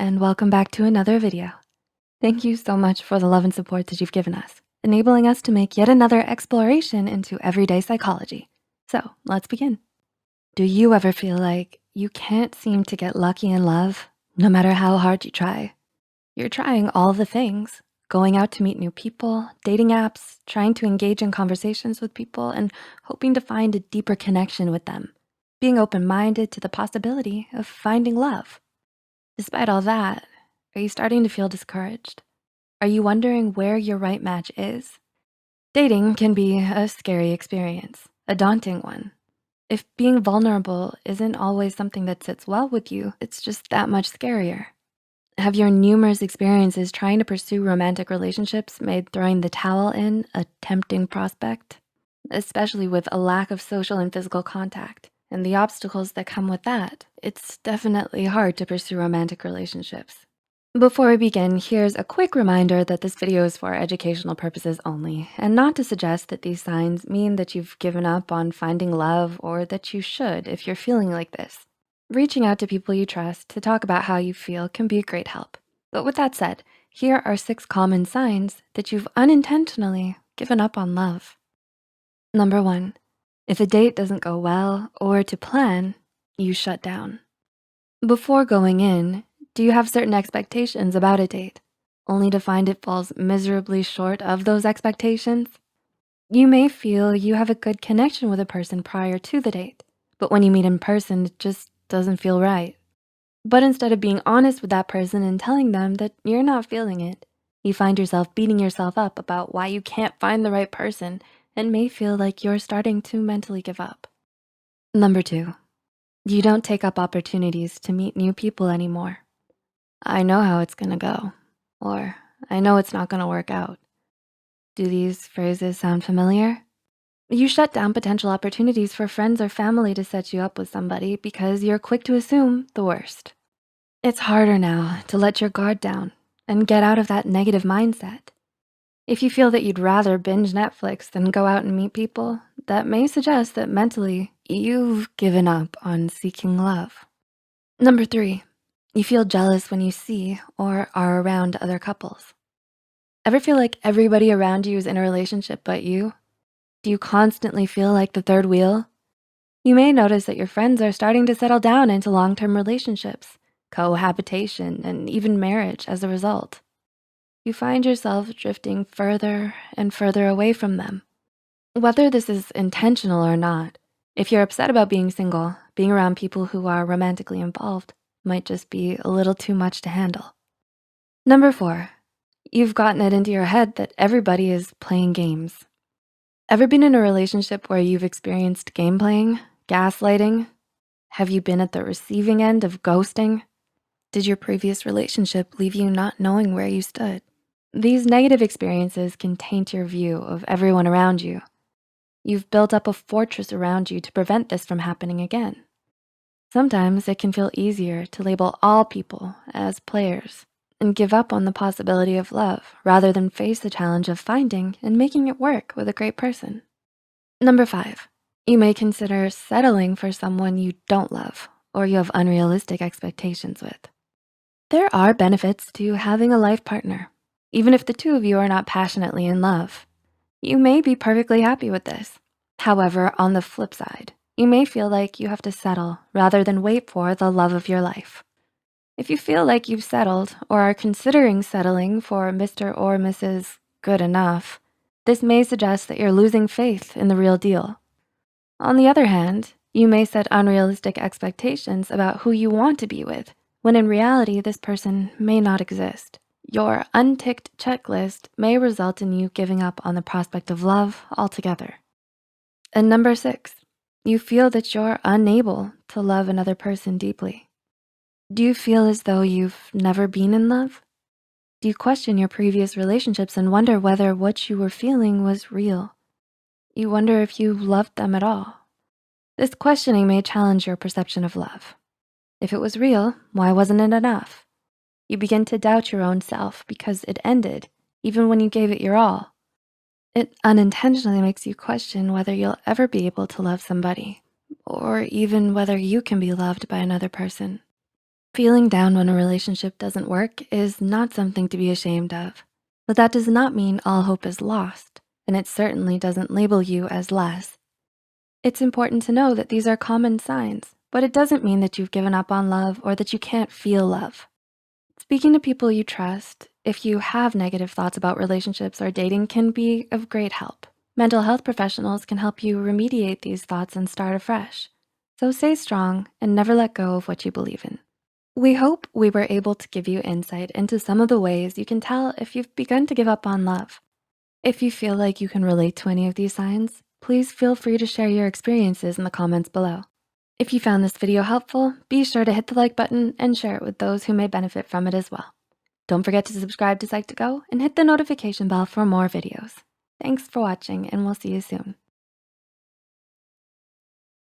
and welcome back to another video. Thank you so much for the love and support that you've given us, enabling us to make yet another exploration into everyday psychology. So let's begin. Do you ever feel like you can't seem to get lucky in love, no matter how hard you try? You're trying all the things, going out to meet new people, dating apps, trying to engage in conversations with people, and hoping to find a deeper connection with them, being open-minded to the possibility of finding love. Despite all that, are you starting to feel discouraged? Are you wondering where your right match is? Dating can be a scary experience, a daunting one. If being vulnerable isn't always something that sits well with you, it's just that much scarier. Have your numerous experiences trying to pursue romantic relationships made throwing the towel in a tempting prospect? Especially with a lack of social and physical contact and the obstacles that come with that, it's definitely hard to pursue romantic relationships. Before we begin, here's a quick reminder that this video is for educational purposes only, and not to suggest that these signs mean that you've given up on finding love or that you should if you're feeling like this. Reaching out to people you trust to talk about how you feel can be a great help. But with that said, here are 6 common signs that you've unintentionally given up on love. Number 1, if a date doesn't go well or to plan, you shut down. Before going in, do you have certain expectations about a date, only to find it falls miserably short of those expectations? You may feel you have a good connection with a person prior to the date, but when you meet in person, it just doesn't feel right. But instead of being honest with that person and telling them that you're not feeling it, you find yourself beating yourself up about why you can't find the right person and may feel like you're starting to mentally give up. Number 2, you don't take up opportunities to meet new people anymore. I know how it's gonna go, or I know it's not gonna work out. Do these phrases sound familiar? You shut down potential opportunities for friends or family to set you up with somebody because you're quick to assume the worst. It's harder now to let your guard down and get out of that negative mindset. If you feel that you'd rather binge Netflix than go out and meet people, that may suggest that mentally you've given up on seeking love. Number 3, you feel jealous when you see or are around other couples. Ever feel like everybody around you is in a relationship but you? Do you constantly feel like the third wheel? You may notice that your friends are starting to settle down into long-term relationships, cohabitation, and even marriage as a result. You find yourself drifting further and further away from them. Whether this is intentional or not, if you're upset about being single, being around people who are romantically involved might just be a little too much to handle. Number 4, you've gotten it into your head that everybody is playing games. Ever been in a relationship where you've experienced game playing, gaslighting? Have you been at the receiving end of ghosting? Did your previous relationship leave you not knowing where you stood? These negative experiences can taint your view of everyone around you. You've built up a fortress around you to prevent this from happening again. Sometimes it can feel easier to label all people as players and give up on the possibility of love rather than face the challenge of finding and making it work with a great person. Number 5, you may consider settling for someone you don't love or you have unrealistic expectations with. There are benefits to having a life partner, even if the two of you are not passionately in love. You may be perfectly happy with this. However, on the flip side, you may feel like you have to settle rather than wait for the love of your life. If you feel like you've settled or are considering settling for Mr. or Mrs. Good Enough, this may suggest that you're losing faith in the real deal. On the other hand, you may set unrealistic expectations about who you want to be with, when in reality, this person may not exist. Your unticked checklist may result in you giving up on the prospect of love altogether. And number 6, you feel that you're unable to love another person deeply. Do you feel as though you've never been in love? Do you question your previous relationships and wonder whether what you were feeling was real? You wonder if you loved them at all. This questioning may challenge your perception of love. If it was real, why wasn't it enough? You begin to doubt your own self because it ended, even when you gave it your all. It unintentionally makes you question whether you'll ever be able to love somebody, or even whether you can be loved by another person. Feeling down when a relationship doesn't work is not something to be ashamed of, but that does not mean all hope is lost, and it certainly doesn't label you as less. It's important to know that these are common signs, but it doesn't mean that you've given up on love or that you can't feel love. Speaking to people you trust, if you have negative thoughts about relationships or dating, can be of great help. Mental health professionals can help you remediate these thoughts and start afresh. So stay strong and never let go of what you believe in. We hope we were able to give you insight into some of the ways you can tell if you've begun to give up on love. If you feel like you can relate to any of these signs, please feel free to share your experiences in the comments below. If you found this video helpful, be sure to hit the like button and share it with those who may benefit from it as well. Don't forget to subscribe to Psych2Go and hit the notification bell for more videos. Thanks for watching, and we'll see you soon.